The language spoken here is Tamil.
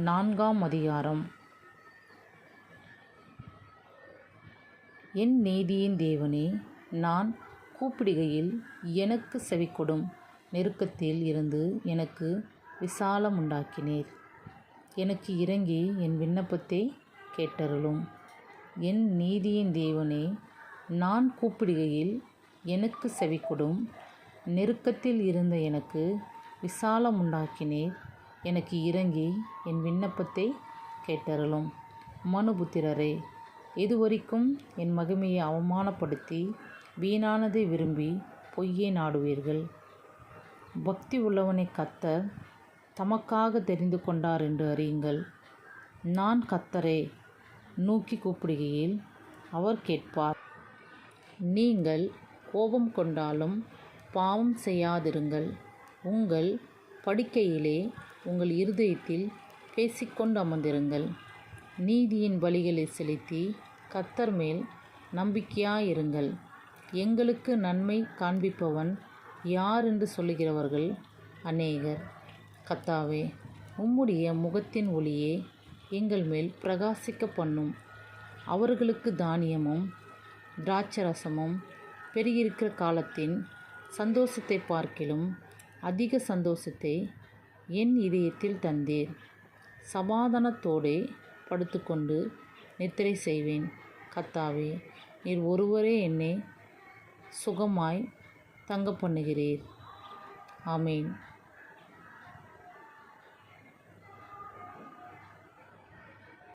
4ஆம் அதிகாரம். என் நீதியின் தேவனே, நான் கூப்பிடுகையில் எனக்கு செவிகொடும். நெருக்கத்தில் இருந்து எனக்கு விசாலம் உண்டாக்கினீர். எனக்கு இறங்கி என் விண்ணப்பத்தை கேட்டருளும். என் நீதியின் தேவனே, நான் கூப்பிடுகையில் எனக்கு செவிகொடும். நெருக்கத்தில் இருந்த எனக்கு விசாலம் உண்டாக்கினீர். எனக்கு இறங்கி என் விண்ணப்பத்தை கேட்டருளும். மனுபுத்திரரே, எதுவரைக்கும் என் மகிமையை அவமானப்படுத்தி வீணானதை விரும்பி பொய்யை நாடுவீர்கள்? பக்தி உள்ளவனை கர்த்தர் தமக்காக தெரிந்து கொண்டார் என்று அறியுங்கள். நான் கர்த்தரை நோக்கி கூப்பிடுகையில் அவர் கேட்பார். நீங்கள் கோபம் கொண்டாலும் பாவம் செய்யாதிருங்கள். உங்கள் படுக்கையிலே உங்கள் இருதயத்தில் பேசிக்கொண்டு அமர்ந்திருங்கள். நீதியின் பலிகளை செலுத்தி கர்த்தர் மேல் நம்பிக்கையாயிருங்கள். எங்களுக்கு நன்மை காண்பிப்பவன் யார் என்று சொல்லுகிறவர்கள் அநேகர். கர்த்தாவே, உம்முடைய முகத்தின் ஒளியே எங்கள் மேல் பிரகாசிக்க பண்ணும். அவர்களுக்கு தானியமும் திராட்சரசமும் பெருகியிருக்கிற காலத்தின் சந்தோஷத்தை பார்க்கிலும் அதிக சந்தோஷத்தை என் இதயத்தில் தந்தீர். சமாதானத்தோடே படுத்துக்கொண்டு நித்திரை செய்வேன். கர்த்தாவே, நீர் ஒருவரே என்னை சுகமாய் தங்க பண்ணுகிறீர். ஆமேன்.